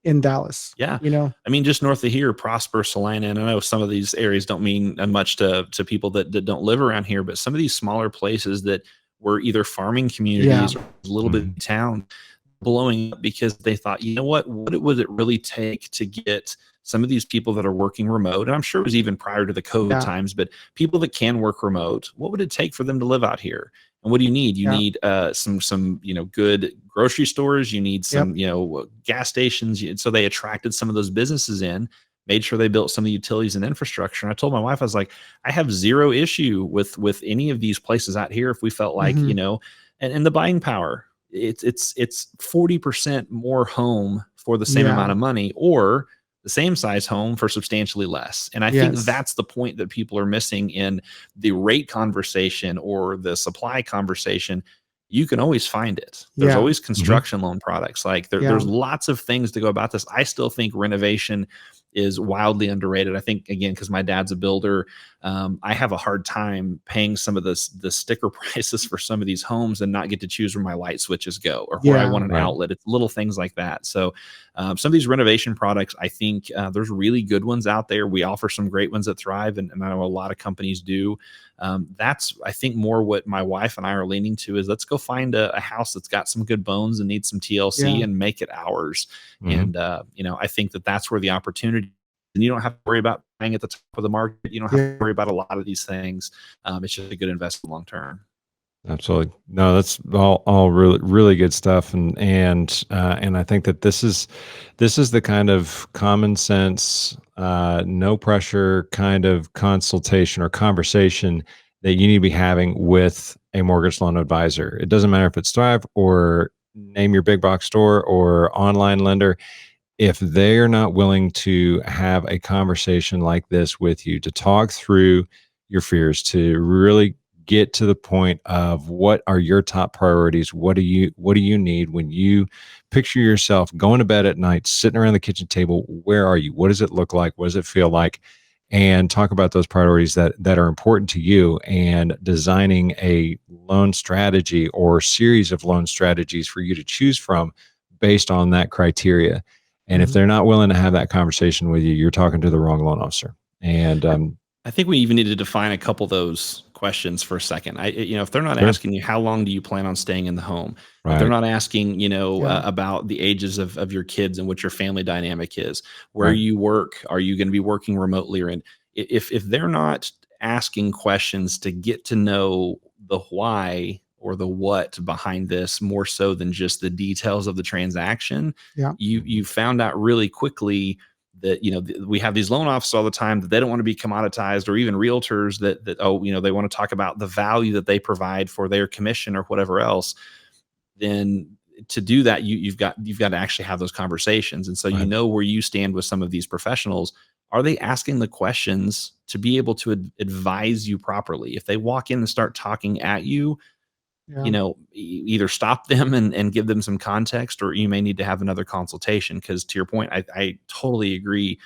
in Dallas. Yeah. You know? I mean, just north of here, Prosper, Salina, and I know some of these areas don't mean much to people that don't live around here, but some of these smaller places that were either farming Yeah. communities or a little bit Mhm. of town blowing up because they thought, you know what would it really take to get some of these people that are working remote? And I'm sure it was even prior to the COVID Yeah. times, but people that can work remote, what would it take for them to live out here? And what do you need? You Yeah. need some good grocery stores. You need Yep. some gas stations. So they attracted some of those businesses in, made sure they built some of the utilities and infrastructure. And I told my wife, I was like, I have zero issue with any of these places out here if we felt like Mhm. and the buying power. It's 40% more home for the same Yeah. amount of money, or the same size home for substantially less. And I think Yes. that's the point that people are missing in the rate conversation or the supply conversation. You can always find it. There's Yeah. always Mhm. construction loan products. Like Yeah. there's lots of things to go about this. I still think renovation is wildly underrated. I think again, because my dad's a builder, I have a hard time paying some of the sticker prices for some of these homes and not get to choose where my light switches go or where I Yeah. want an Right. outlet. It's little things like that. So some of these renovation products, I think there's really good ones out there. We offer some great ones that thrive, and I know a lot of companies do. That's I think more what my wife and I are leaning to is let's go find a house that's got some good bones and needs some TLC Yeah. and make it ours. Mhm. And I think that's where the opportunity. And you don't have to worry about buying at the top of the market. You don't have to Yeah. worry about a lot of these things. It's just a good investment long term. Absolutely. No, that's all really really good stuff, and I think that this is the kind of common sense, no pressure kind of consultation or conversation that you need to be having with a mortgage loan advisor. It doesn't matter if it's Thrive or name your big box store or online lender. If they're not willing to have a conversation like this with you to talk through your fears, to really get to the point of what are your top priorities, what do you need when you picture yourself going to bed at night, sitting around the kitchen table, where are you, what does it look like, what does it feel like, and talk about those priorities that are important to you, and designing a loan strategy or series of loan strategies for you to choose from based on that criteria. And if Mhm. they're not willing to have that conversation with you, you're talking to the wrong loan officer. And I think we even need to define a couple of those questions for a second. If they're not sure, asking you how long do you plan on staying in the home, if they're right, not asking, Yeah. about the ages of your kids and what your family dynamic is, where right, you work, are you going to be working remotely, or if they're not asking questions to get to know the why or the what behind this more so than just the details of the transaction, Yeah. you found out really quickly that we have these loan officers all the time that they don't want to be commoditized, or even realtors that they want to talk about the value that they provide for their commission or whatever else. Then to do that, you've got to actually have those conversations. And so right. where you stand with some of these professionals. Are they asking the questions to be able to advise you properly? If they walk in and start talking at you, Yeah. either stop them and give them some context, or you may need to have another consultation. Because to your point, I totally agree,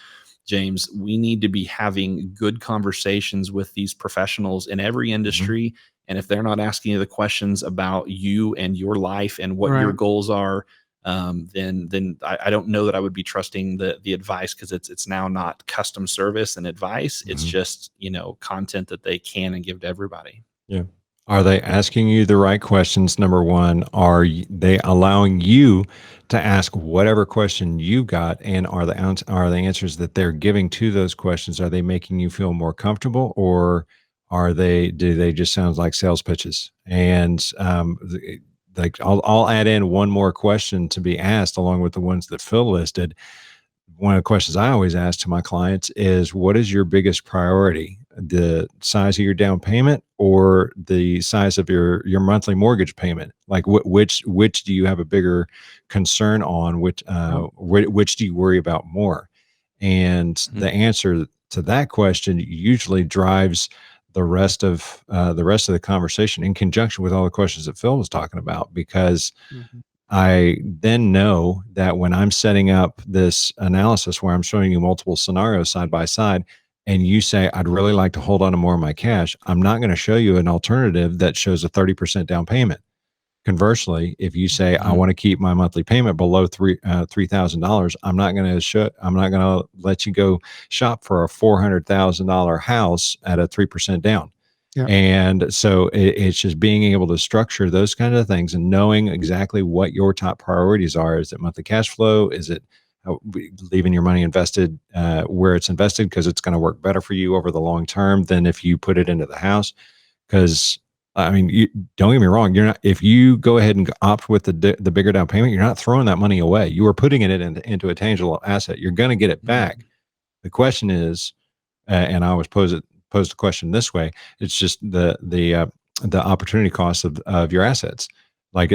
James. We need to be having good conversations with these professionals in every Mhm. industry. And if they're not asking you the questions about you and your life and what your Right. goals are, then I don't know that I would be trusting the advice, because it's now not custom service and advice. It's Mhm. just content that they can and give to everybody. Yeah. Are they asking you the right questions? Number one, are they allowing you to ask whatever question you got, and are the answers that they're giving to those questions, are they making you feel more comfortable, or do they just sound like sales pitches? And like I'll add in one more question to be asked along with the ones that Phil listed. One of the questions I always ask to my clients is, what is your biggest priority? The size of your down payment or the size of your monthly mortgage payment? Like which do you have a bigger concern on? Yep. Which do you worry about more? And Mhm. the answer to that question usually drives the rest of the conversation in conjunction with all the questions that Phil was talking about, because Mhm. I then know that when I'm setting up this analysis where I'm showing you multiple scenarios side by side, and you say, I'd really like to hold on to more of my cash, I'm not going to show you an alternative that shows a 30% down payment. Conversely, if you say, I Mhm. want to keep my monthly payment below $3,000, I'm not going to let you go shop for a $400,000 house at a 3% down. Yep. And so it's just being able to structure those kind of things and knowing exactly what your top priorities are. Is it monthly cash flow? Is it leaving your money invested where it's invested because it's going to work better for you over the long term than if you put it into the house? Because I mean, don't get me wrong. You're not, if you go ahead and opt with the bigger down payment, you're not throwing that money away. You are putting it into a tangible asset. You're going to get it back. Mhm. The question is, and I always pose the question this way: it's just the opportunity cost of your assets. Like,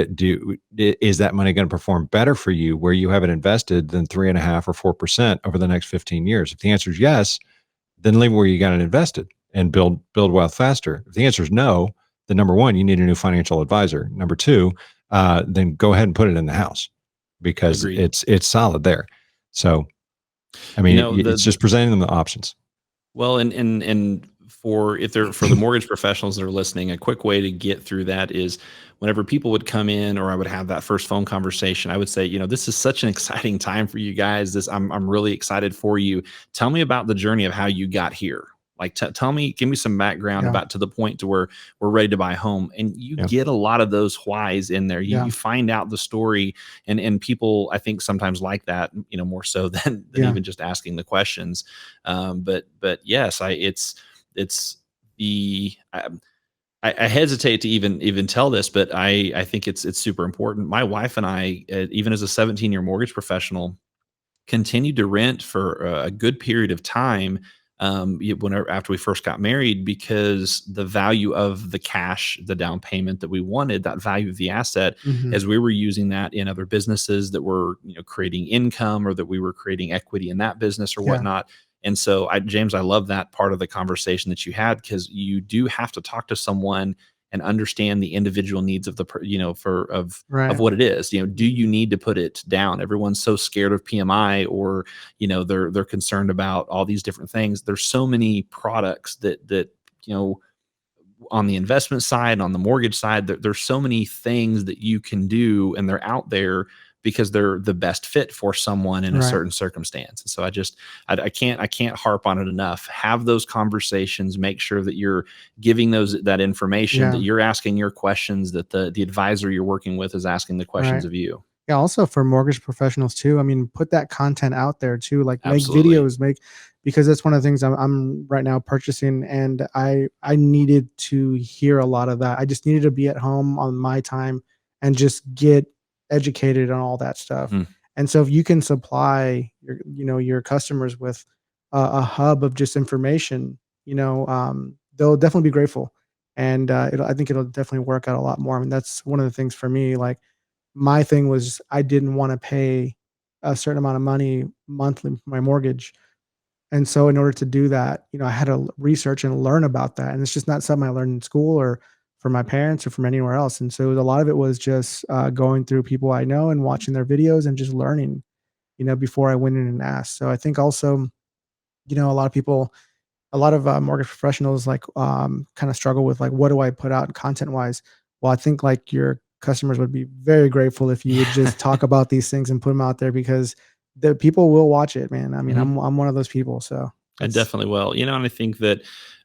is that money going to perform better for you where you have it invested than 3.5 or 4% over the next 15 years? If the answer is yes, then leave it where you got it invested and build wealth faster. If the answer is no, then number one, you need a new financial advisor. Number two, then go ahead and put it in the house because Agreed. it's solid there. So, I You mean, know, it's just presenting them the options. well, and for if they're for the mortgage professionals that are listening, a quick way to get through that is whenever people would come in or I would have that first phone conversation, I would say, this is such an exciting time for you guys. I'm really excited for you. Tell me about the journey of how you got here. Like tell me, give me some background Yeah. about to the point to where we're ready to buy a home. And you Yeah. get a lot of those whys in there. You Yeah. you find out the story, and people I think sometimes like that, more so than Yeah. even just asking the questions. But yes, it's the I hesitate to even tell this, but I think it's super important. My wife and I, even as a 17-year mortgage professional, continued to rent for a good period of time. Whenever after we first got married, because the value of the cash, the down payment that we wanted, that value of the asset, Mhm. as we were using that in other businesses that were creating income, or that we were creating equity in that business or Yeah. whatnot. And so, James, I love that part of the conversation that you had, because you do have to talk to someone and understand the individual needs of the for of Right. what it is. Do you Mhm. need to put it down? Everyone's so scared of PMI, or they're concerned about all these different things. There's so many products that on the investment side, on the mortgage side, there's so many things that you can do, and they're out there because they're the best fit for someone in a Right. certain circumstance. And so I can't harp on it enough. Have those conversations. Make sure that you're giving that information, that Yeah. you're asking your questions, that the advisor you're working with is asking the questions Right. of you. Yeah, also for mortgage professionals too. I mean, put that content out there too. Like make Absolutely. videos, because that's one of the things I'm right now purchasing, and I needed to hear a lot of that. I just needed to be at home on my time and just get educated on all that stuff. Mm. And so if you can supply your customers with a hub of just information, they'll definitely be grateful, and I think it'll definitely work out a lot more. I mean, that's one of the things for me. Like my thing was I didn't wanna pay a certain amount of money monthly for my mortgage, and so in order to do that, I had to research and learn about that, and it's just not something I learned in school or from my parents or from anywhere else, and so a lot of it was just, going through people I know and watching their videos and just learning, before I went in and asked. So I think also, a lot of people, a lot of mortgage professionals like kind of struggle with like, what do I put out content wise? Well, I think like your customers would be very grateful if you would just talk about these things and put them out there, because the people will watch it, man. I mean, Mhm. I'm one of those people. So I definitely will. And I think that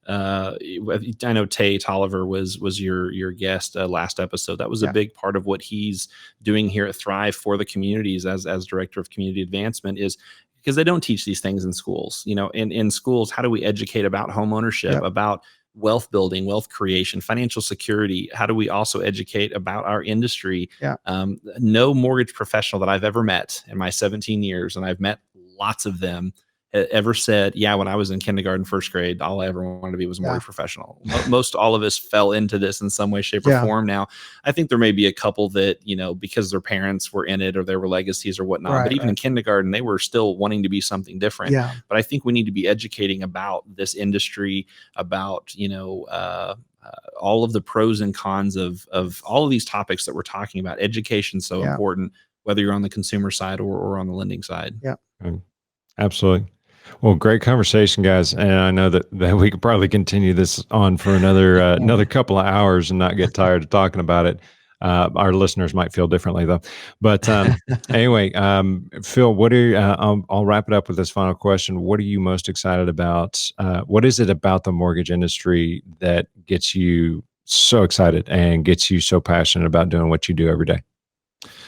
I know Tay Tolliver was your guest last episode. That was a Yeah. big part of what he's doing here at Thrive for the communities as director of community advancement, is because they don't teach these things in schools. In schools, how do we educate about home ownership, Yep. about wealth building, wealth creation, financial security? How do we also educate about our industry? Yeah. No mortgage professional that I've ever met in my 17 years, and I've met lots of them, ever said, yeah, when I was in kindergarten, first grade, all I ever wanted to be was a Yeah. mortgage professional. Most all of us fell into this in some way, shape, or Yeah. form. Now, I think there may be a couple that, because their parents were in it or there were legacies or whatnot, but even in kindergarten, they were still wanting to be something different. Yeah. But I think we need to be educating about this industry, about, all of the pros and cons of all of these topics that we're talking about. Education's so Yeah. important, whether you're on the consumer side or on the lending side. Yeah. Absolutely. Well, great conversation, guys. And I know that we could probably continue this on for another couple of hours and not get tired of talking about it. Our listeners might feel differently though. But anyway, Phil, what are I'll wrap it up with this final question. What are you most excited about? What is it about the mortgage industry that gets you so excited and gets you so passionate about doing what you do every day?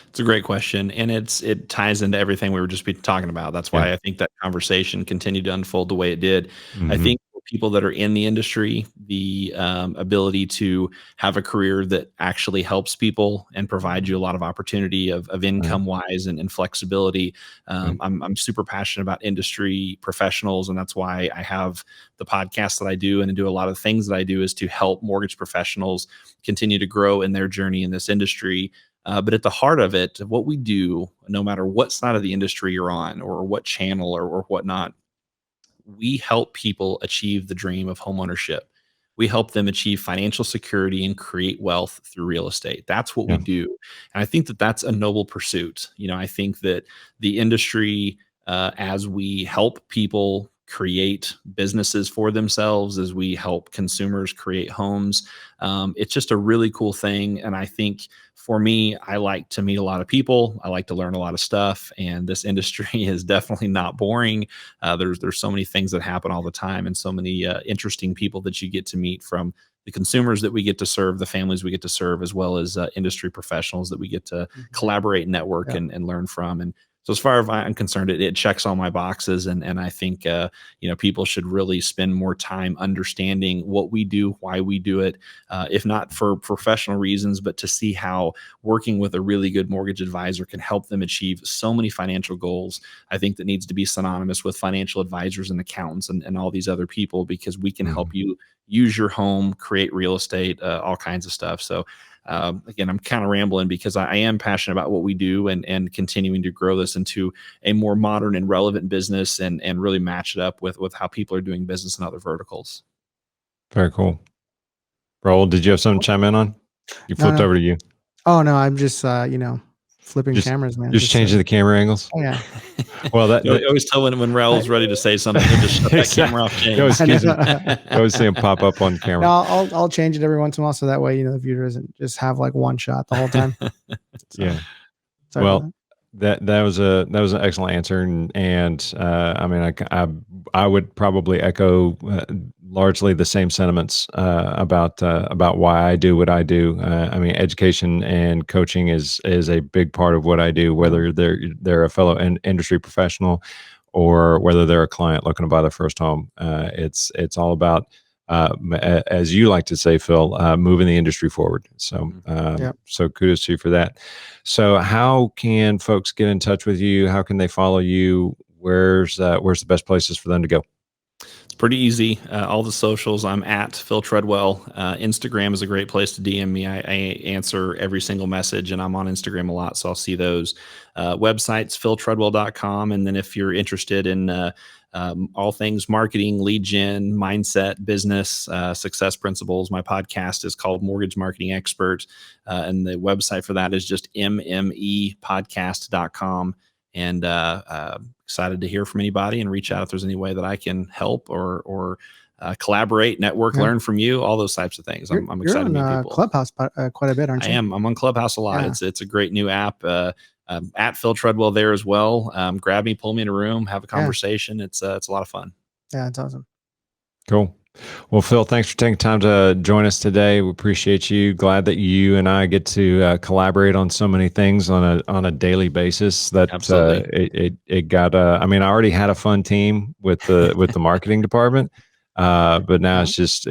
It's a great question, and it ties into everything we were just talking about. That's why I think that conversation continued to unfold the way it did. I think for people that are in the industry, the ability to have a career that actually helps people and provides you a lot of opportunity of income wise and flexibility. I'm super passionate about industry professionals, and that's why I have the podcast that I do and do a lot of things that I do, is to help mortgage professionals continue to grow in their journey in this industry. But at the heart of it, what we do, no matter what side of the industry you're on or what channel or whatnot, we help people achieve the dream of homeownership. We help them achieve financial security and create wealth through real estate. That's what we do. And I think that that's a noble pursuit. I think that the industry, as we help people create businesses for themselves, as we help consumers create homes, it's just a really cool thing. And I think for me, I like to meet a lot of people. I like to learn a lot of stuff, and this industry is definitely not boring. There's so many things that happen all the time, and so many interesting people that you get to meet, from the consumers that we get to serve, the families we get to serve, as well as industry professionals that we get to collaborate, network, and learn from. And so as far as I'm concerned, it checks all my boxes. And I think, people should really spend more time understanding what we do, why we do it, if not for professional reasons, but to see how working with a really good mortgage advisor can help them achieve so many financial goals. I think that needs to be synonymous with financial advisors and accountants and all these other people, because we can help you use your home, create real estate, all kinds of stuff. So again, I'm kind of rambling because I am passionate about what we do and continuing to grow this into a more modern and relevant business and really match it up with how people are doing business in other verticals. Very cool. Raul, did you have something to chime in on? You flipped over to you. Oh no, I'm just flipping cameras, man. Just changing the camera angles. Oh yeah. Well, I always tell when Raul's ready to say something, he'll just shut that camera off. You always see him pop up on camera. No, I'll change it every once in a while, so that way the viewer doesn't just have like one shot the whole time. Yeah. Well, that was an excellent answer, and I mean, I would probably echo largely the same sentiments about why I do what I do. I mean, education and coaching is a big part of what I do, whether they're a fellow industry professional or whether they're a client looking to buy their first home. It's all about, as you like to say, Phil, moving the industry forward. So, so kudos to you for that. So how can folks get in touch with you? How can they follow you? Where's the best places for them to go? It's pretty easy. All the socials, I'm at Phil Treadwell. Instagram is a great place to DM me. I answer every single message, and I'm on Instagram a lot, so I'll see those. Website's philtreadwell.com. And then if you're interested in all things marketing, lead gen, mindset, business, success principles, my podcast is called Mortgage Marketing Expert. And the website for that is just mmepodcast.com. And excited to hear from anybody and reach out if there's any way that I can help or collaborate, network, learn from you, all those types of things. I'm excited to meet people. Clubhouse quite a bit, aren't you? I am. I'm on Clubhouse a lot. Yeah. It's a great new app. At Phil Treadwell there as well. Grab me, pull me in a room, have a conversation. It's a lot of fun. Yeah, it's awesome. Cool. Well, Phil, thanks for taking time to join us today. We appreciate you. Glad that you and I get to collaborate on so many things on a daily basis. That Absolutely. it got. I mean, I already had a fun team with the marketing department, but now Yeah. it's just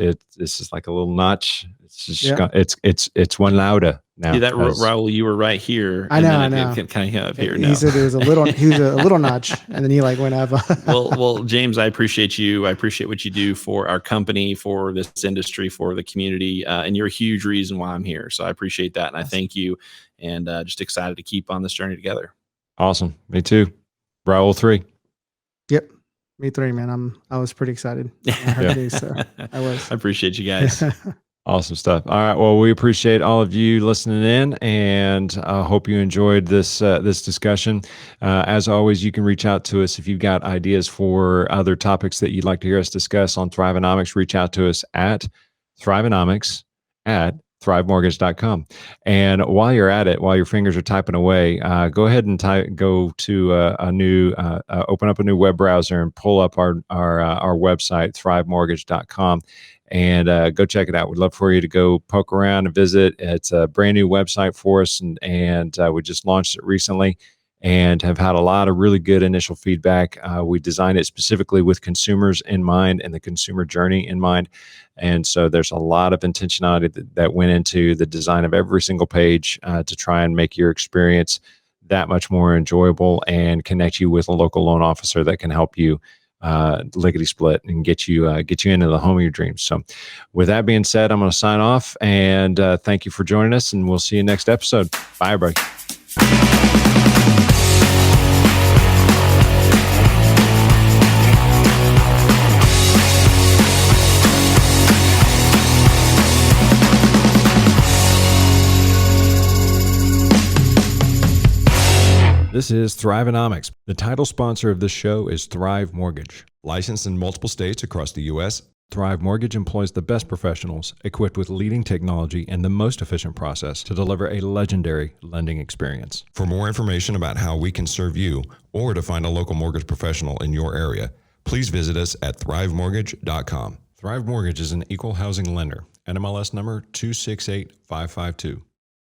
like a little notch. It's just Yeah. it's one louder now. See that, as- Raul, you were right here. I and know, then I it know. can kind of up here He now. said it was he was a little notch, and then he like went up. Well, James, I appreciate you. I appreciate what you do for our company, for this industry, for the community, and you're a huge reason why I'm here. So I appreciate that, and I thank you, and just excited to keep on this journey together. Awesome. Me too. Raul 3. Yep. Me 3, man. I was pretty excited when I heard news, so I was. I appreciate you guys. Awesome stuff. All right. Well, we appreciate all of you listening in, and I hope you enjoyed this discussion. As always, you can reach out to us if you've got ideas for other topics that you'd like to hear us discuss on Thrivenomics. Reach out to us at Thrivenomics@thrivemortgage.com. And while you're at it, while your fingers are typing away, go ahead and go to open up a new web browser and pull up our website, thrivemortgage.com. And go check it out. We'd love for you to go poke around and visit. It's a brand new website for us, and we just launched it recently and have had a lot of really good initial feedback. We designed it specifically with consumers in mind and the consumer journey in mind. And so there's a lot of intentionality that went into the design of every single page to try and make your experience that much more enjoyable and connect you with a local loan officer that can help you lickety split and get you into the home of your dreams. So with that being said, I'm going to sign off, and thank you for joining us, and we'll see you next episode. Bye, everybody. This is Thrivenomics. The title sponsor of this show is Thrive Mortgage. Licensed in multiple states across the U.S., Thrive Mortgage employs the best professionals equipped with leading technology and the most efficient process to deliver a legendary lending experience. For more information about how we can serve you or to find a local mortgage professional in your area, please visit us at thrivemortgage.com. Thrive Mortgage is an equal housing lender. NMLS number 268552.